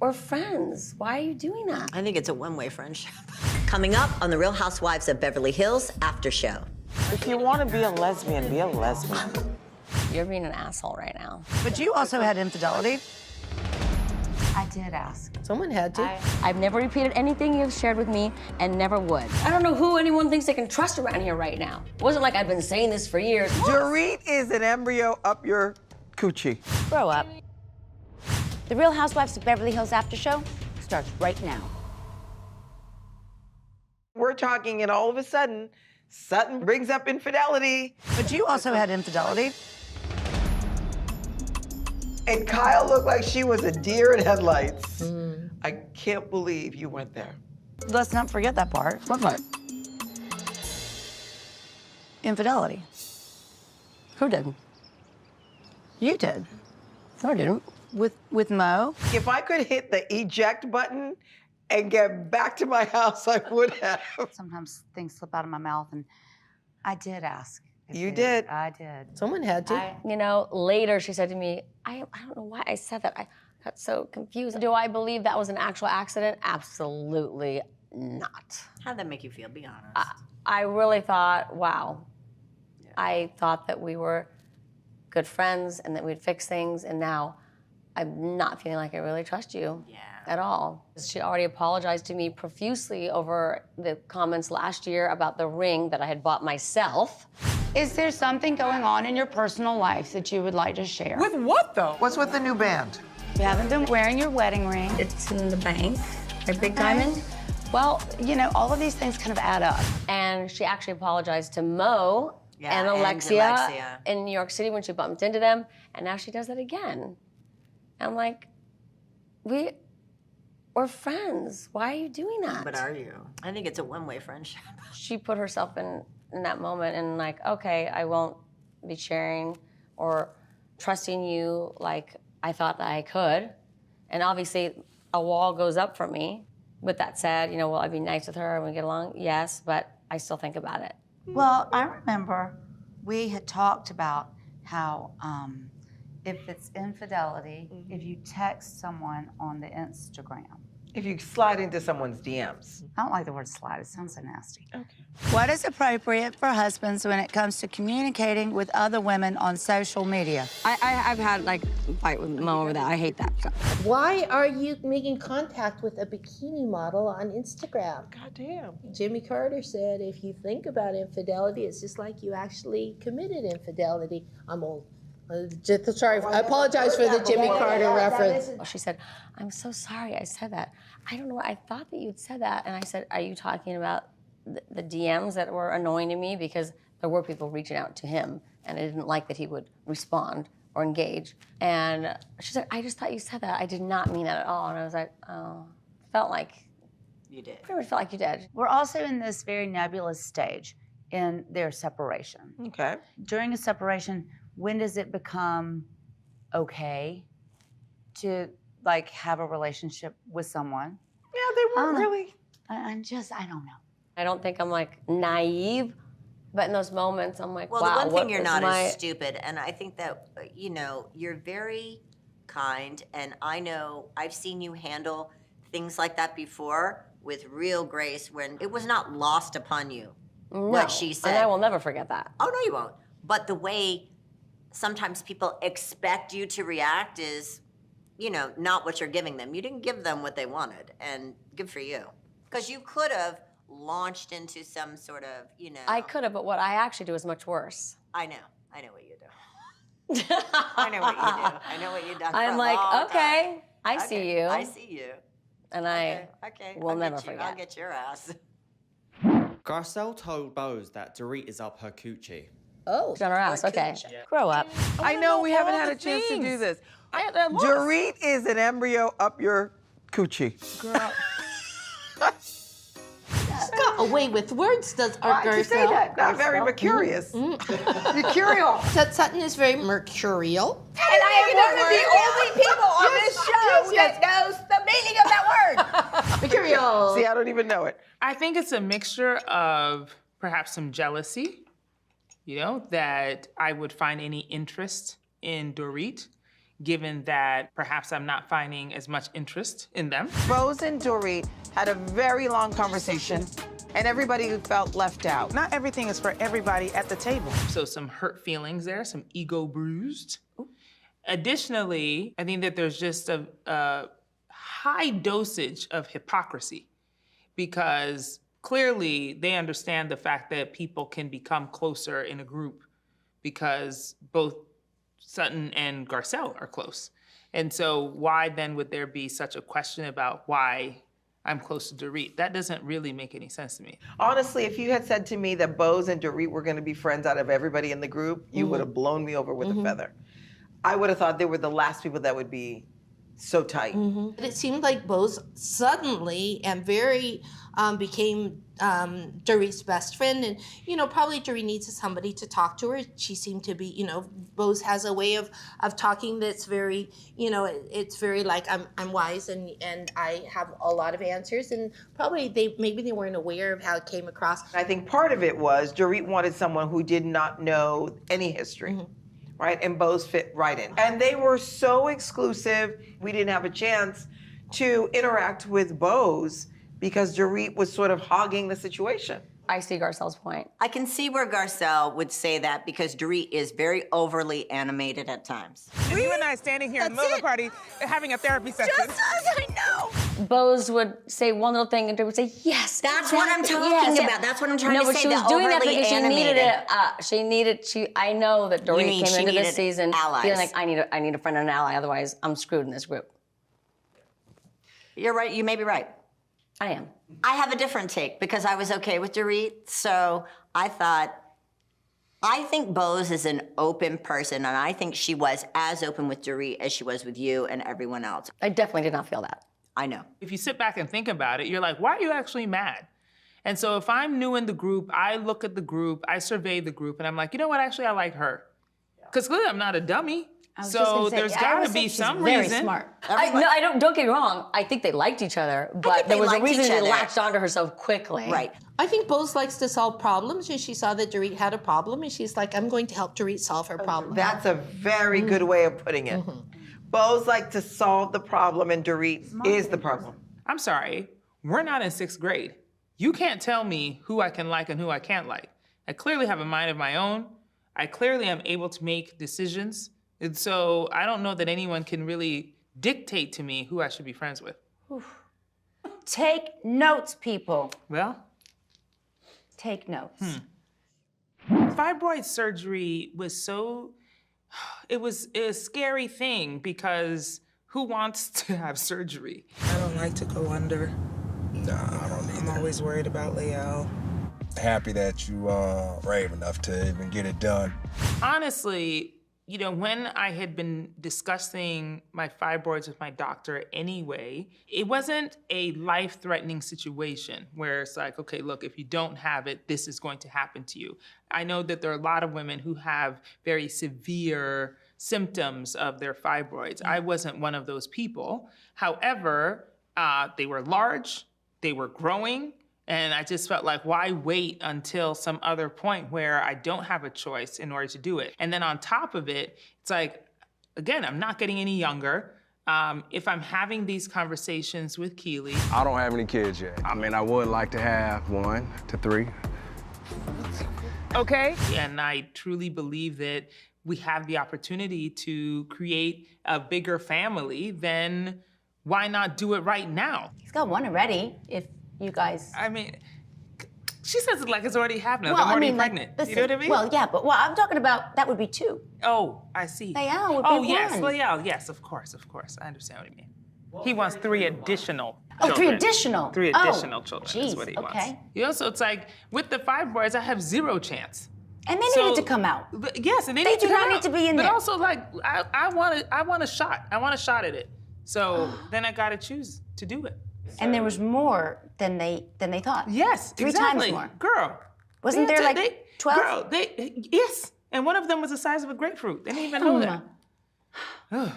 We're friends. Why are you doing that? I think it's a one-way friendship. Coming up on The Real Housewives of Beverly Hills after show. If you want to be a lesbian, be a lesbian. You're being an asshole right now. But you also had infidelity. I did ask. Someone had to. I've never repeated anything you've shared with me and never would. I don't know who anyone thinks they can trust around here right now. It wasn't like I've been saying this for years. Dorit is an embryo up your coochie. Grow up. The Real Housewives of Beverly Hills after show starts right now. We're talking, and all of a sudden, Sutton brings up infidelity. But you also had infidelity. And Kyle looked like she was a deer in headlights. I can't believe you went there. Let's not forget that part. What part? Infidelity. Who did? You did. No, I didn't. With Mo. If I could hit the eject button and get back to my house, I would have. Sometimes things slip out of my mouth, and I did ask. You did. I did. Someone had to. You know, later she said to me, I don't know why I said that. I got so confused. Do I believe that was an actual accident? Absolutely not. How'd that make you feel? Be honest. I really thought, wow. Yeah. I thought that we were good friends and that we'd fix things, and now I'm not feeling like I really trust you at all. She already apologized to me profusely over the comments last year about the ring that I had bought myself. Is there something going on in your personal life that you would like to share? With what, though? What's with the new band? You haven't been wearing your wedding ring. It's in the bank, my big diamond. Well, you know, all of these things kind of add up. And she actually apologized to Mo and Alexia in New York City when she bumped into them, and now she does that again. I'm like, we're friends. Why are you doing that? But are you? I think it's a one-way friendship. She put herself in that moment and like, okay, I won't be sharing or trusting you like I thought that I could. And obviously, a wall goes up for me. With that said, you know, will I be nice with her and we get along? Yes, but I still think about it. Well, I remember we had talked about how if it's infidelity, if you text someone on the Instagram. If you slide into someone's DMs. I don't like the word slide, it sounds so nasty. Okay. What is appropriate for husbands when it comes to communicating with other women on social media? I've had like a fight with Mo over that. I hate that stuff. Why are you making contact with a bikini model on Instagram? Goddamn. Jimmy Carter said if you think about infidelity, it's just like you actually committed infidelity. I'm old. Sorry, I apologize for the Jimmy Carter reference. She said, I'm so sorry I said that. I don't know, I thought that you'd said that. And I said, are you talking about the DMs that were annoying to me? Because there were people reaching out to him and I didn't like that he would respond or engage. And she said, I just thought you said that. I did not mean that at all. And I was like, oh, felt like you did. Pretty much felt like you did. We're also in this very nebulous stage in their separation. Okay. During a separation, when does it become okay to like have a relationship with someone? Yeah, they weren't really. I don't know. I don't think I'm like naive, but in those moments I'm like, well, wow. Well, the one thing you're not is stupid, and I think that, you know, you're very kind, and I know I've seen you handle things like that before with real grace when it was not lost upon you what she said. And I will never forget that. Oh, no, you won't. But the way sometimes people expect you to react is, you know, not what you're giving them. You didn't give them what they wanted, and good for you. Because you could have launched into some sort of, you know. I could have, but what I actually do is much worse. I know what you do. I know what you do. I know what you've done for I'm a like, long okay, time. I see you. I see you. And okay. will never forget. I'll get your ass. Garcelle told Boz that Dorit is up her coochie. Oh. She's on her ass, okay. Grow up. I know we haven't had a chance to do this. Dorit is an embryo up your coochie. Girl. She's got away with words, does our Garcelle. You say that? Not very mercurious. Mercurial. Sutton is very mercurial. And I am one of the only people on this show that knows the meaning of that word. Mercurial. See, I don't even know it. I think it's a mixture of perhaps some jealousy, you know, that I would find any interest in Dorit, given that perhaps I'm not finding as much interest in them. Boz and Dorit had a very long conversation, and everybody felt left out. Not everything is for everybody at the table. So some hurt feelings there, some ego bruised. Additionally, I think that there's just a high dosage of hypocrisy, because clearly they understand the fact that people can become closer in a group because both Sutton and Garcelle are close. And so why then would there be such a question about why I'm close to Dorit? That doesn't really make any sense to me. Honestly, if you had said to me that Boz and Dorit were gonna be friends out of everybody in the group, you would have blown me over with a feather. I would have thought they were the last people that would be so tight. But it seemed like Boz suddenly and very became Dorit's best friend, and probably Dorit needs somebody to talk to her. She seemed to be, Boz has a way of talking that's very, it's very like I'm wise and I have a lot of answers, and probably maybe they weren't aware of how it came across. I think part of it was Dorit wanted someone who did not know any history. Right, and Boz fit right in. And they were so exclusive, we didn't have a chance to interact with Boz because Dorit was sort of hogging the situation. I see Garcelle's point. I can see where Garcelle would say that because Dorit is very overly animated at times. You and I standing here in the middle of the party having a therapy session. Just us, I know. Boz would say one little thing and Dorit would say, yes. That's what I'm talking about. That's what I'm trying to say. No, but she was the doing that overly because animated. she needed it. I know that Dorit came into this season allies. feeling like I need a friend and an ally, otherwise I'm screwed in this group. You're right, you may be right. I am. I have a different take because I was okay with Dorit, so I think Boz is an open person, and I think she was as open with Dorit as she was with you and everyone else. I definitely did not feel that. I know. If you sit back and think about it, you're like, why are you actually mad? And so if I'm new in the group, I look at the group, I survey the group, and I'm like, you know what, actually I like her. Because clearly I'm not a dummy. So there's got to be some reason. Very smart. Don't get me wrong. I think they liked each other, but there was a reason she latched onto her so quickly. Right. I think Boz likes to solve problems, and she saw that Dorit had a problem, and she's like, I'm going to help Dorit solve her problem. That's a very good way of putting it. Boz likes to solve the problem, and Dorit is the problem. I'm sorry, we're not in 6th grade. You can't tell me who I can like and who I can't like. I clearly have a mind of my own. I clearly am able to make decisions. And so I don't know that anyone can really dictate to me who I should be friends with. Take notes, people. Well? Take notes. Fibroid surgery was it was a scary thing because who wants to have surgery? I don't like to go under. Nah, I don't either. I'm always worried about Leo. Happy that you are brave enough to even get it done. Honestly, when I had been discussing my fibroids with my doctor anyway, it wasn't a life-threatening situation where it's like, okay, look, if you don't have it, this is going to happen to you. I know that there are a lot of women who have very severe symptoms of their fibroids. I wasn't one of those people. However, they were large, they were growing, and I just felt like, why wait until some other point where I don't have a choice in order to do it? And then on top of it, it's like, again, I'm not getting any younger. If I'm having these conversations with Keely. I don't have any kids yet. I mean, I would like to have 1 to 3. Okay. And I truly believe that we have the opportunity to create a bigger family, then why not do it right now? He's got 1 already, if you guys... I mean, she says it like it's already happening. Well, I'm already pregnant. Listen, you know what I mean? Well, yeah, but I'm talking about, that would be 2. Oh, I see. Leal would be 1. Yes, Leal, yes, of course. I understand what you mean. He wants 3 additional children. 3 additional? 3 additional children is what he wants. Okay. So it's like, with the fibroids, I have 0 chance. And they needed to come out. Yes, and they need to come out. do not need to be in there. But also, like, I want a shot. I want a shot at it. So then I got to choose to do it. And there was more than they thought. Yes, 3 exactly. times more. Girl. Wasn't there like 12? Girl, yes. And one of them was the size of a grapefruit. They didn't even know that.